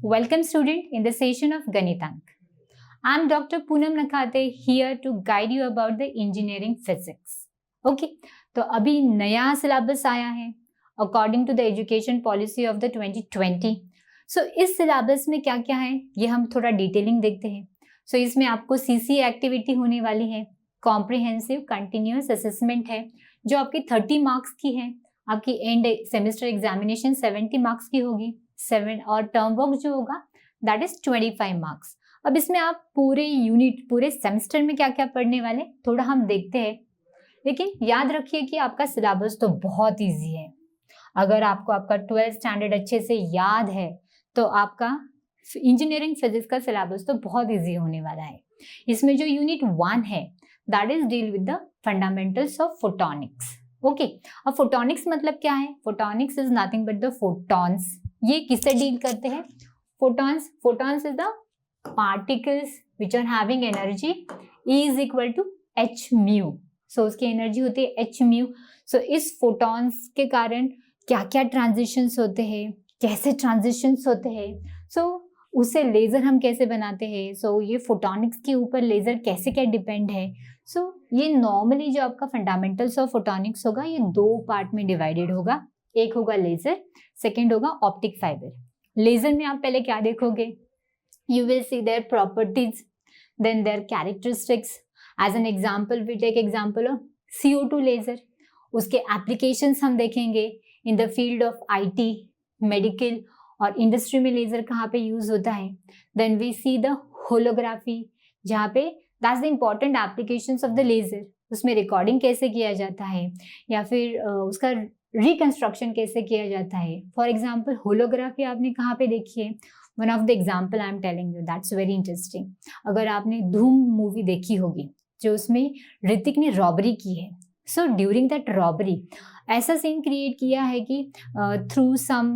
Welcome student in the session of Ganitank. I am Dr. Poonam Nakhate here to guide you about the engineering physics. Okay, तो अभी नया syllabus आया है according to the education policy of the 2020. So इस syllabus में क्या क्या है ये हम थोड़ा डिटेलिंग देखते हैं. सो इसमें आपको सीसी एक्टिविटी होने वाली है, कॉम्प्रिहेंसिव कंटिन्यूअस असेसमेंट है जो आपकी 30 मार्क्स की है. आपकी एंड सेमेस्टर एग्जामिनेशन 70 मार्क्स की होगी, 7 और टर्म वर्क जो होगा दैट इज 25 मार्क्स. अब इसमें आप पूरे यूनिट पूरे सेमेस्टर में क्या क्या पढ़ने वाले थोड़ा हम देखते हैं, लेकिन याद रखिए कि आपका सिलेबस तो बहुत इजी है. अगर आपको आपका 12th स्टैंडर्ड अच्छे से याद है तो आपका इंजीनियरिंग फिजिक्स का सिलेबस तो बहुत इजी होने वाला है. इसमें जो यूनिट 1 है that is deal with the fundamentals of photonics. Okay, अब फोटोनिक्स मतलब क्या है? Photonics is nothing but the photons. ये किससे डील करते हैं? Photons. Photons is the particles which are having energy is equal to h mu. So उसकी energy होती है एच म्यू. सो इस फोटॉन्स के कारण क्या क्या ट्रांजिशंस होते हैं, कैसे ट्रांजिशंस होते हैं, सो उसे लेजर हम कैसे बनाते हैं, सो ये फोटोनिक्स के ऊपर लेजर कैसे क्या डिपेंड है. सो ये नॉर्मली जो आपका फंडामेंटल्स ऑफ फोटोनिक्स होगा ये 2 पार्ट में डिवाइडेड होगा. एक होगा लेजर, सेकेंड होगा ऑप्टिक फाइबर. लेजर में आप पहले क्या देखोगे? You will see their properties, then their characteristics. As an example we take example of CO2 laser. उसके एप्लीकेशंस हम देखेंगे in the field of IT, medical और इंडस्ट्री में लेजर कहाँ पे यूज होता है. Then we see the holography जहाँ पे that's the important applications of the laser. उसमें रिकॉर्डिंग कैसे किया जाता है या फिर उसका रिकंस्ट्रक्शन कैसे किया जाता है. फॉर एग्जाम्पल होलोग्राफी आपने कहाँ पे देखी है? One of the example I am telling you that's very interesting. अगर आपने धूम मूवी देखी होगी जो उसमें ऋतिक ने रॉबरी की है. सो ड्यूरिंग दैट रॉबरी ऐसा सीन क्रिएट किया है कि थ्रू सम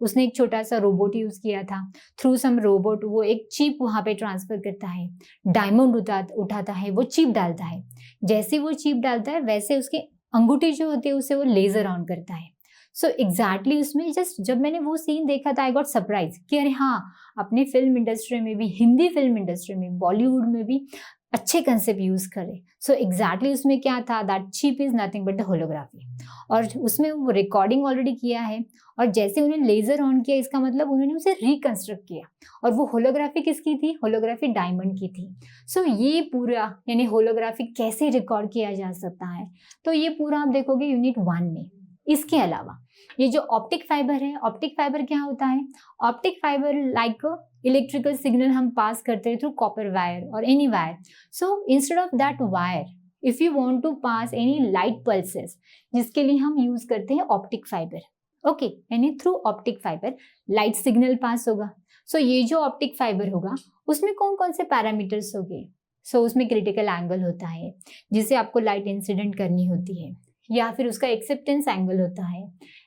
उसने एक छोटा सा रोबोट यूज किया था. थ्रू सम रोबोट वो एक चिप वहाँ पे ट्रांसफर करता है, डायमंड उठाता है, वो चिप डालता है. जैसे वो चिप डालता है वैसे उसके अंगूठी जो होती है उसे वो लेजर ऑन करता है. सो एग्जैक्टली उसमें जस्ट जब मैंने वो सीन देखा था आई गॉट सरप्राइज कि अरे हाँ, अपने फिल्म इंडस्ट्री में भी, हिंदी फिल्म इंडस्ट्री में, बॉलीवुड में भी अच्छे कंसेप्ट यूज करे. सो एग्जैक्टली उसमें क्या था? That chip is nothing but the holography. और उसमें वो रिकॉर्डिंग ऑलरेडी किया है और जैसे उन्होंने लेजर ऑन किया इसका मतलब उन्होंने उसे रिकंस्ट्रक्ट किया. और वो होलोग्राफी किसकी थी? होलोग्राफी डायमंड की थी. सो ये पूरा यानी होलोग्राफी कैसे रिकॉर्ड किया जा सकता है तो ये पूरा आप देखोगे यूनिट 1 में. इसके अलावा ये जो ऑप्टिक फाइबर है, ऑप्टिक फाइबर क्या होता है? Optic fibre like electrical signal हम पास करते हैं थ्रू कॉपर वायर और any wire. So instead of that wire if you want to pass any light pulses जिसके लिए हम यूज करते हैं ऑप्टिक फाइबर. ओके, यानी through optic fibre light signal pass होगा. सो ये जो ऑप्टिक फाइबर होगा उसमें कौन कौन से पैरामीटर्स होंगे? सो उसमें क्रिटिकल एंगल होता है जिसे आपको लाइट इंसिडेंट करनी होती है, या फिर उसका एक्सेप्टेंस एंगल होता है,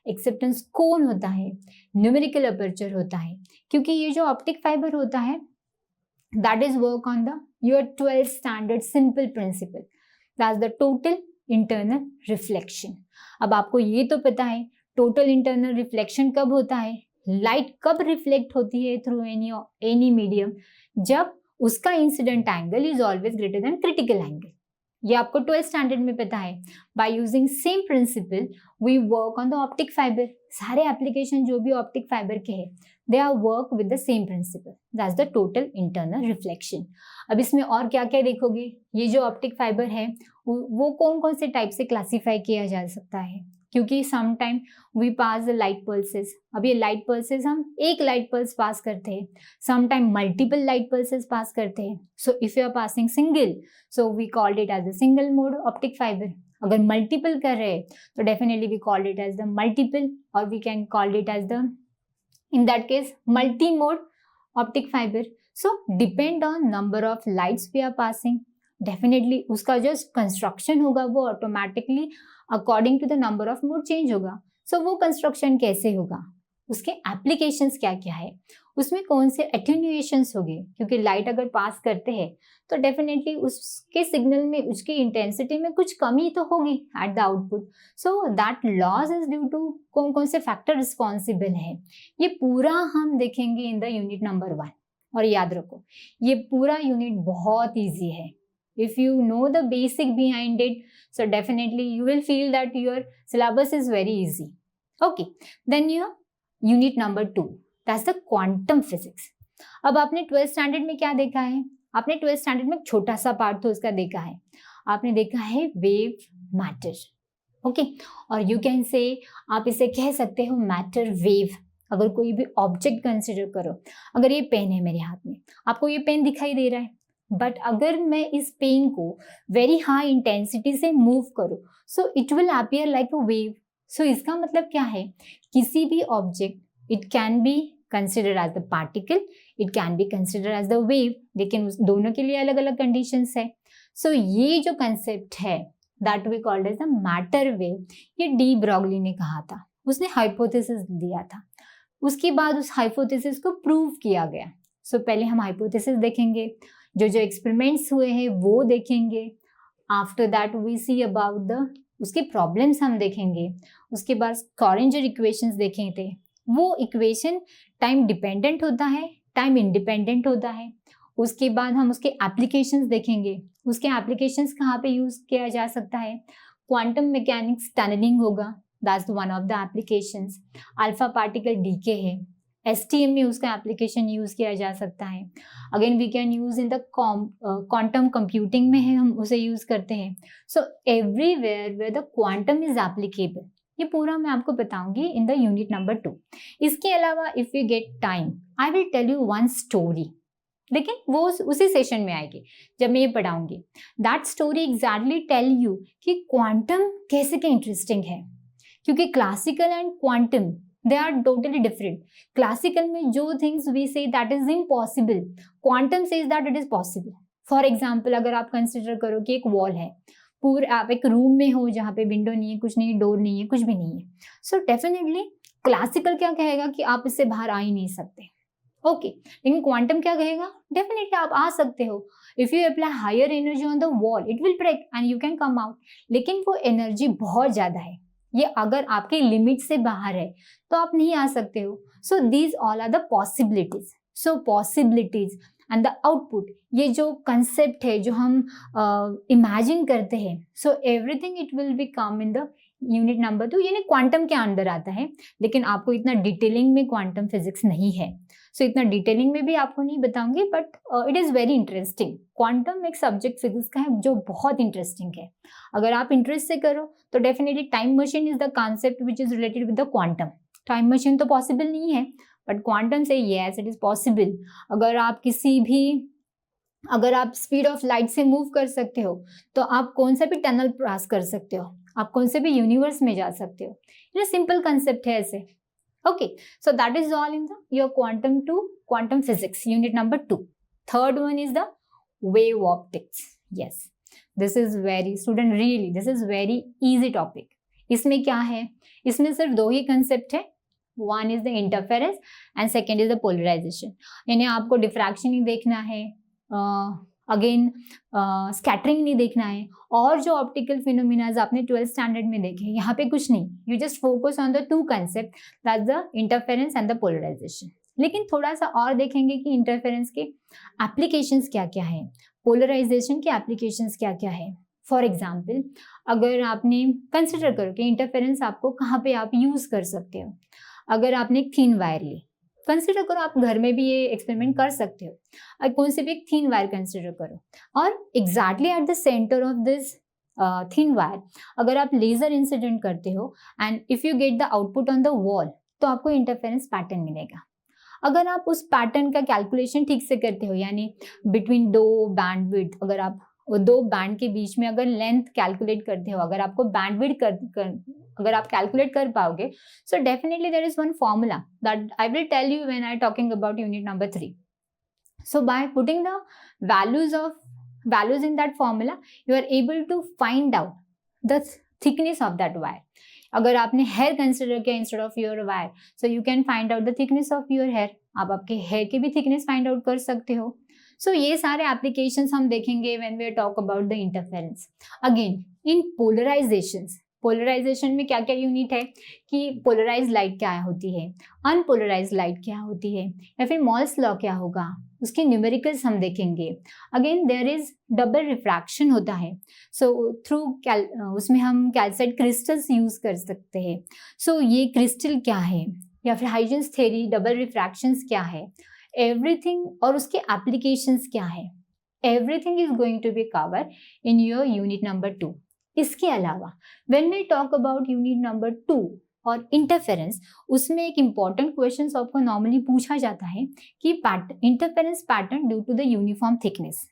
एक्सेप्टेंस कोन होता है, न्यूमेरिकल अपर्चर होता है. क्योंकि ये जो ऑप्टिक फाइबर होता है that is work on the your 12th standard simple principal that's the total internal reflection. अब आपको ये तो पता है टोटल इंटरनल रिफ्लेक्शन कब होता है, लाइट कब रिफ्लेक्ट होती है थ्रू एनी मीडियम, जब उसका incident angle is always greater than critical angle. ये आपको 12th स्टैंडर्ड में पता है. By using same principle we work on the optic fibre. सारे एप्लीकेशन जो भी ऑप्टिक फाइबर के हैं they are work with the same principle that's the total internal reflection. अब इसमें और क्या क्या देखोगे? ये जो ऑप्टिक फाइबर है वो कौन कौन से टाइप से क्लासीफाई किया जा सकता है, क्योंकि some time we pass the light pulses. अब ये लाइट पल्सेस हम एक लाइट पल्स पास करते हैं, some time multiple light pulses pass करते हैं. So if you are passing single so we called it as the single mode optic fibre. अगर multiple कर रहे हैं तो definitely we called it as the multiple और we can called it as the in that case multi mode optic fibre. So depend on number of lights we are passing, definitely उसका जो construction होगा वो automatically according to the number of mode change होगा. So वो construction कैसे होगा, उसके applications क्या क्या है, उसमें कौन से एटेन्यूएशंस हो गए, क्योंकि लाइट अगर पास करते हैं तो डेफिनेटली उसके सिग्नल में, उसकी इंटेंसिटी में कुछ कमी तो होगी at the output. So that loss is due to कौन कौन से फैक्टर रिस्पॉन्सिबल है, ये पूरा हम देखेंगे इन द यूनिट नंबर 1. और याद रखो ये पूरा यूनिट बहुत ईजी है. If you know the basic behind it, so definitely you will feel that your syllabus is very easy. Okay, then your unit number 2, that's the quantum physics. अब आपने 12th standard में क्या देखा है? आपने 12th standard में एक छोटा सा पार्ट तो उसका देखा है. आपने देखा है वेव मैटर. ओके, और यू कैन से, आप इसे कह सकते हो मैटर वेव. अगर कोई भी ऑब्जेक्ट कंसिडर करो, अगर ये पेन है मेरे हाथ में, आपको ये पेन दिखाई दे रहा है, बट अगर मैं इस पेन को वेरी हाई इंटेंसिटी से मूव करूँ, so it will appear like a wave. So इसका मतलब क्या है, किसी भी object, it can be consider as the particle, it can be consider as the wave, लेकिन उस दोनों के लिए अलग अलग कंडीशंस है. सो ये जो कंसेप्ट है that we called as the matter wave, ये डी ब्रॉगली ने कहा था. उसने हाइपोथेसिस दिया था, उसके बाद उस हाइपोथेसिस को प्रूव किया गया. सो पहले हम हाइपोथेसिस देखेंगे, जो जो एक्सपेरिमेंट्स हुए हैं वो देखेंगे. After that we see about the उसके प्रॉब्लम्स हम देखेंगे. उसके बाद स्क्रॉडिंजर इक्वेशंस देखे थे. वो इक्वेशन टाइम डिपेंडेंट होता है, टाइम इंडिपेंडेंट होता है. उसके बाद हम उसके एप्लीकेशंस देखेंगे. उसके एप्लीकेशंस कहाँ पे यूज किया जा सकता है, क्वांटम मैकेनिक्स टनलिंग होगा, that's one of the applications. Alpha particle decay है, STM में उसका एप्लीकेशन यूज किया जा सकता है. Again we can use in the quantum computing में है, हम उसे यूज करते हैं. So everywhere where the quantum is applicable, ये पूरा मैं आपको बताऊंगी इन द यूनिट नंबर 2. इसके अलावा if you get time I will tell you one story, लेकिन वो उसी सेशन में आएगी जब मैं ये पढ़ाऊंगी. That story exactly tell you कि क्वांटम कैसे क्या इंटरेस्टिंग है, क्योंकि classical and quantum they are totally different. Classical में जो things we say that is impossible, quantum says that it is possible. For example, अगर आप consider करो कि एक wall है, पूरा आप एक रूम में हो जहाँ पे विंडो नहीं है, कुछ नहीं है, डोर नहीं है, कुछ भी नहीं है. So definitely classical क्या कहेगा कि आप इससे बाहर आ ही नहीं सकते. Okay, लेकिन quantum क्या कहेगा, definitely आप आ सकते हो. If you apply higher energy on the wall, it will break and you can come out. लेकिन वो एनर्जी बहुत ज़्यादा है, ये अगर आपके लिमिट से बाहर है तो आप नहीं आ सकते हो. So these all are the possibilities. So possibilities and the output, ये जो कंसेप्ट है जो हम इमेजिन करते हैं, so everything it will be come in the unit number 2. यानी क्वांटम के अंदर आता है, लेकिन आपको इतना डिटेलिंग में क्वांटम फिजिक्स नहीं है. सो इतना डिटेलिंग में भी आपको नहीं बताऊंगी, but it is very interesting. Quantum एक सब्जेक्ट फिजिक्स का है जो बहुत इंटरेस्टिंग है. अगर आप इंटरेस्ट से करो तो definitely time machine is the concept which is related with the quantum. Time machine तो पॉसिबल नहीं है, बट क्वांटम से येस इट इज पॉसिबल. अगर आप स्पीड ऑफ लाइट से मूव कर सकते हो तो आप कौन सा भी टनल क्रॉस कर सकते हो, आप कौन से भी यूनिवर्स में जा सकते हो. ये सिंपल कंसेप्ट है ऐसे. Okay, so that is all in your quantum 2, quantum physics, unit number 2. Third one is the wave optics. Yes, this is very, student, really, this is very easy topic. इसमें क्या है, इसमें सिर्फ दो ही concept है. One is the interference and second is the polarization. यानी आपको diffraction नहीं देखना है, अगेन स्कैटरिंग नहीं देखना है, और जो ऑप्टिकल फिनोमिनाज आपने 12th स्टैंडर्ड में देखे, यहाँ पे कुछ नहीं. You just focus on the 2 concept, that's the interference and the polarisation. लेकिन थोड़ा सा और देखेंगे कि इंटरफेरेंस के एप्लीकेशंस क्या क्या है, पोलराइजेशन के एप्लीकेशंस क्या क्या है. फॉर एग्जाम्पल, अगर आपने कंसिडर करो कि इंटरफेरेंस आपको कहाँ पे आप यूज कर सकते हो. अगर आपने एक थिन वायर ली, कंसिडर करो, आप घर में भी ये एक्सपेरिमेंट कर सकते हो. कौन से भी एक थिन वायर कंसिडर करो, और exactly at the centre of this thin wire अगर आप लेजर इंसिडेंट करते हो and if you get the output on the wall, तो आपको इंटरफेरेंस पैटर्न मिलेगा. अगर आप उस पैटर्न का कैलकुलेशन ठीक से करते हो, यानी बिटवीन 2 बैंड विड्थ, अगर आप 2 बैंड के बीच में अगर लेंथ कैलकुलेट करते हो, अगर आपको बैंड विड्थ अगर आप कैलकुलेट कर पाओगे, so definitely there is one formula that I will tell you when I talking about unit number 3. So by putting the values in that formula, you are able to find out the thickness of that wire. अगर आपने hair consider किया instead of your wire, so you can find out the thickness of your hair. आप आपके hair की भी thickness find out कर सकते हो। सो ये सारे एप्लीकेशंस हम देखेंगे when we talk about the interference. Again in polarisations, polarisation में क्या क्या यूनिट है कि पोलराइज लाइट क्या होती है, अनपोलराइज लाइट क्या होती है, या फिर मॉल्स लॉ क्या होगा, उसके न्यूमेरिकल्स हम देखेंगे। Again there is double refraction होता है, सो थ्रू उसमें हम कैल्साइट क्रिस्टल्स यूज कर सकते हैं। सो ये क्रिस्टल क्या है, या फिर हाइजेंस थ्योरी, डबल रिफ्रैक्शंस क्या है, एवरीथिंग, और उसके एप्लीकेशंस क्या है, everything is going to be cover in your unit number 2। इसके अलावा when we talk about unit number 2 और इंटरफेरेंस, उसमें एक इंपॉर्टेंट क्वेश्चन आपको नॉर्मली पूछा जाता है कि interference pattern due to the uniform thickness.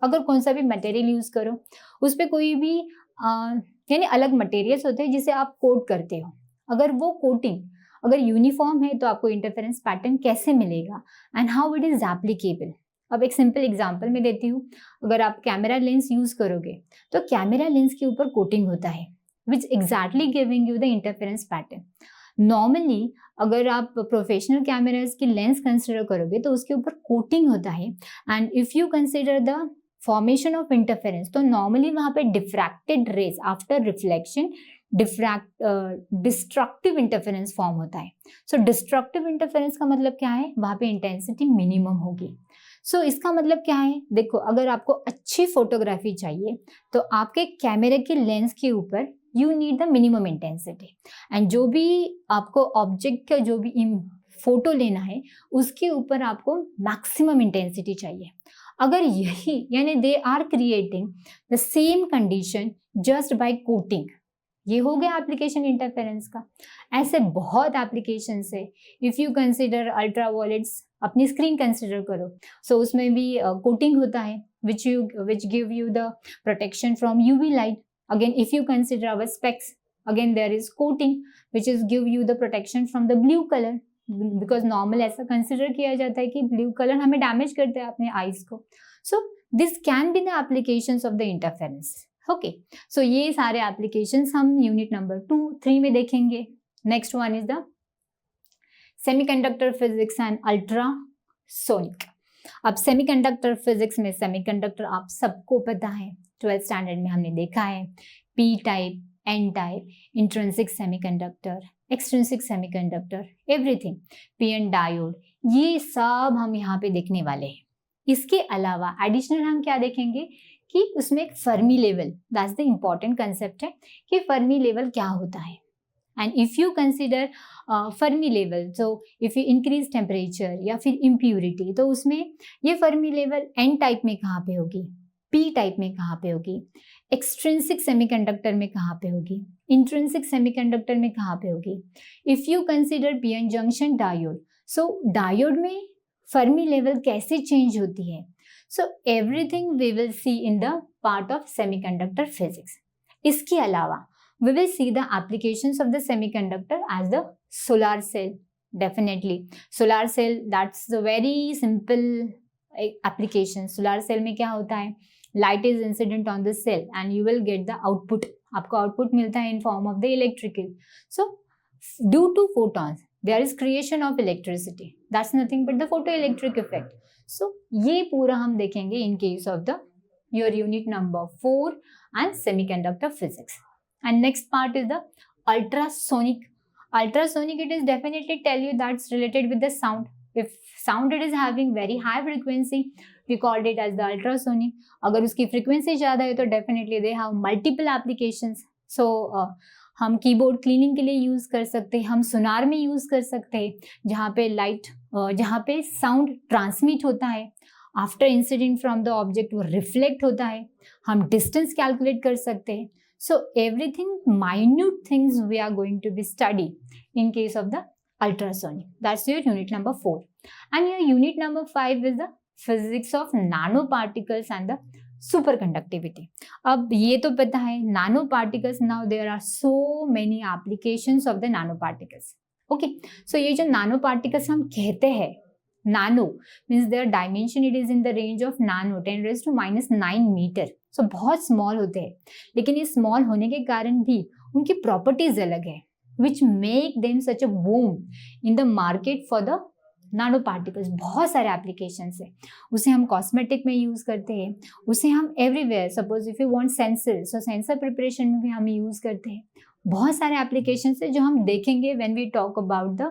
अगर कौन सा भी मटेरियल यूज करो, उस पर कोई भी यानी अलग मटेरियल्स होते हैं जिसे आप कोट करते हो, अगर वो कोटिंग अगर यूनिफॉर्म है तो आपको इंटरफेरेंस पैटर्न कैसे मिलेगा and how it is applicable. अब एक सिंपल एग्जांपल मैं देती हूँ। अगर आप कैमरा लेंस यूज करोगे तो कैमरा लेंस के ऊपर कोटिंग होता है which exactly giving you the interference pattern. Normally अगर आप प्रोफेशनल कैमराज की लेंस कंसिडर करोगे तो उसके ऊपर कोटिंग होता है, and if you consider the formation of interference तो नॉर्मली वहां पे diffracted rays after reflection destructive interference form होता है। सो डिस्ट्रक्टिव इंटरफेरेंस का मतलब क्या है, वहां पे इंटेंसिटी मिनिमम होगी। सो इसका मतलब क्या है, देखो अगर आपको अच्छी फोटोग्राफी चाहिए तो आपके कैमरे के लेंस के ऊपर you need the minimum intensity, and जो भी आपको ऑब्जेक्ट का जो भी फोटो लेना है उसके ऊपर आपको मैक्सिमम इंटेंसिटी चाहिए। अगर यही यानी they are creating the same condition just by coating, ये हो गया एप्लीकेशन इंटरफेरेंस का। ऐसे बहुत एप्लीकेशंस है। इफ यू कंसिडर अल्ट्रावायलेट्स, अपनी स्क्रीन कंसिडर करो, सो उसमें भी कोटिंग होता है which give you the protection from UV light. Again, if you consider our specs, again there is coating which is give you the protection from the blue color, because normal ऐसा consider किया जाता है कि blue colour हमें damage करता है अपने eyes को। So this can be the applications of the interference. Okay, so ये सारे एप्लीकेशंस हम यूनिट नंबर 2-3 में देखेंगे। Next one is the semiconductor physics and ultrasonic. अब सेमीकंडक्टर फिजिक्स में सेमीकंडक्टर आप सबको पता है, 12th स्टैंडर्ड में हमने देखा है, P type, N type, intrinsic semiconductor, extrinsic semiconductor, everything, PN diode, ये सब हम यहाँ पे देखने वाले हैं। इसके अलावा एडिशनल हम क्या देखेंगे कि उसमें एक Fermi level, that's the important concept है कि फर्मी लेवल क्या होता है। And if you consider Fermi level, so if you increase temperature या फिर इम्प्यूरिटी, तो उसमें ये फर्मी लेवल एन टाइप में कहाँ पे होगी, पी टाइप में कहाँ पे होगी, एक्सट्रिंसिक सेमीकंडक्टर में कहाँ पे होगी, इंट्रिंसिक सेमीकंडक्टर में कहाँ पे होगी। If you consider PN junction diode, so diode में फर्मी लेवल कैसे चेंज होती है। So everything we will see in the part of semiconductor physics. इसके अलावा we will see the applications of the semiconductor as the solar cell. Definitely solar cell, that's a very simple application. solar cell में क्या होता है, light is incident on the cell and you will get the output, आपको output मिलता है in form of the electrical. So due to photons there is creation of electricity, that's nothing but the photoelectric effect. So ये पूरा हम देखेंगे in case of the your unit number 4 and semiconductor physics. And next part is the ultrasonic. Ultrasonic, it is definitely tell you that's related with the sound. If sound it is having very high frequency, we called it as the ultrasonic. अगर उसकी frequency ज़्यादा है तो definitely they have multiple applications. So हम keyboard cleaning के लिए use कर सकते हैं, हम सोनार में यूज़ कर सकते हैं, जहाँ पे लाइट, जहाँ पे साउंड ट्रांसमिट होता है, after incident from the object वो रिफ्लेक्ट होता है, हम डिस्टेंस कैलकुलेट कर सकते हैं। So everything, minute things we are going to be study in case of the ultrasonic. That's your unit number 4. And your unit number 5 is the physics of nanoparticles and the superconductivity. अब ये तो पता है nanoparticles, now there are so many applications of the nanoparticles. Okay, so ये जो nanoparticles हम कहते हैं, nano means their dimension it is in the range of nano 10⁻⁹ metre. So बहुत स्मॉल होते हैं, लेकिन ये स्मॉल होने के कारण भी उनकी प्रॉपर्टीज अलग है, which make them such a boom in the market for the नानो पार्टिकल्स बहुत सारे एप्लीकेशंस है। उसे हम कॉस्मेटिक में यूज़ करते हैं, उसे हम everywhere, suppose if you want sensor, so sensor preparation में भी हम यूज़ करते हैं। बहुत सारे एप्लीकेशंस है जो हम देखेंगे when we talk about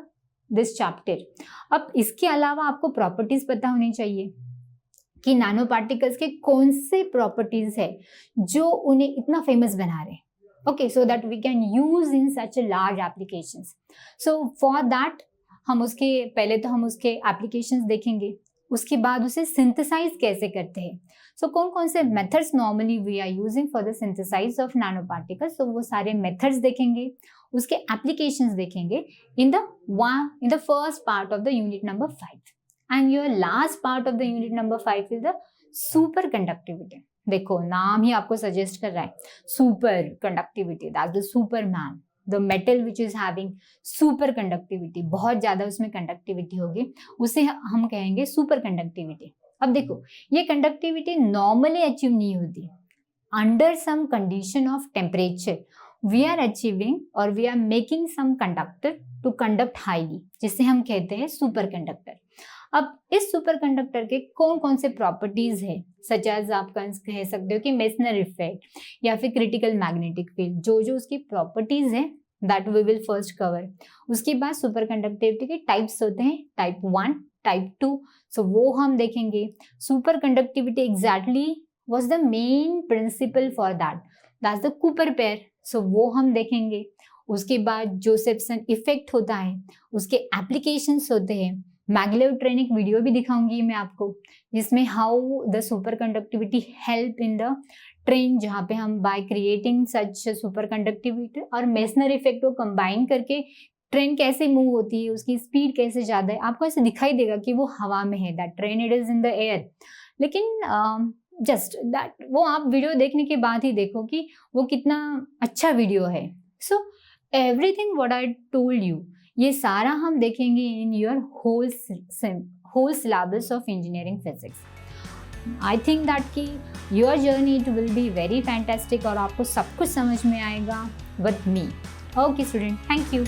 this chapter. अब इसके अलावा आपको प्रॉपर्टीज पता होनी चाहिए कि नैनो पार्टिकल्स के कौन से प्रॉपर्टीज है जो उन्हें इतना फेमस बना रहे हैं। Okay, so that we can use in such a large applications. So for that हम उसके एप्लीकेशंस देखेंगे, उसके बाद उसे सिंथेसाइज कैसे करते हैं। सो कौन कौन से methods normally we are using for the synthesize of nanoparticles, तो वो सारे मेथड्स देखेंगे, उसके एप्लीकेशंस देखेंगे in the first part of the unit number 5। And your last part of the unit number 5 is the superconductivity. देखो नाम ही आपको सजेस्ट कर रहा है, superconductivity, that's the superman, the metal which is having superconductivity, बहुत ज्यादा उसमें कंडक्टिविटी होगी, उसे हम कहेंगे सुपर कंडक्टिविटी। अब देखो ये कंडक्टिविटी नॉर्मली अचीव नहीं होती, under some condition of temperature we are achieving और we are making some conductor to conduct highly, जिसे हम कहते हैं सुपर कंडक्टर। अब इस सुपर कंडक्टर के कौन कौन से प्रॉपर्टीज है, सच एज आप कह सकते हो कि मेसनर इफेक्ट या फिर क्रिटिकल मैग्नेटिक फील्ड, जो उसकी प्रॉपर्टीज है that we will first cover. उसके बाद सुपर कंडक्टिविटी के टाइप्स होते हैं, टाइप 1, टाइप 2, सो वो हम देखेंगे। Superconductivity exactly was the main principle for that's the Cooper pair, so वो हम देखेंगे। उसके बाद जोसेफसन इफेक्ट होता है, उसके एप्लीकेशंस होते हैं, मैग्लेवोट्रेनिक वीडियो भी दिखाऊंगी मैं आपको, जिसमें how the super conductivity help in the train, जहाँ पे हम by creating such super conductivity और मेसनर इफेक्ट को कंबाइन करके ट्रेन कैसे मूव होती है, उसकी स्पीड कैसे ज़्यादा है, आपको ऐसे दिखाई देगा कि वो हवा में है, that train it is in the air. लेकिन जस्ट दैट वो आप वीडियो देखने के बाद ही देखो कि वो कितना अच्छा वीडियो है। So everything what I told you, ये सारा हम देखेंगे in your whole syllabus of engineering physics. I think that कि your journey it will be very fantastic और आपको सब कुछ समझ में आएगा with me. Okay student, thank you.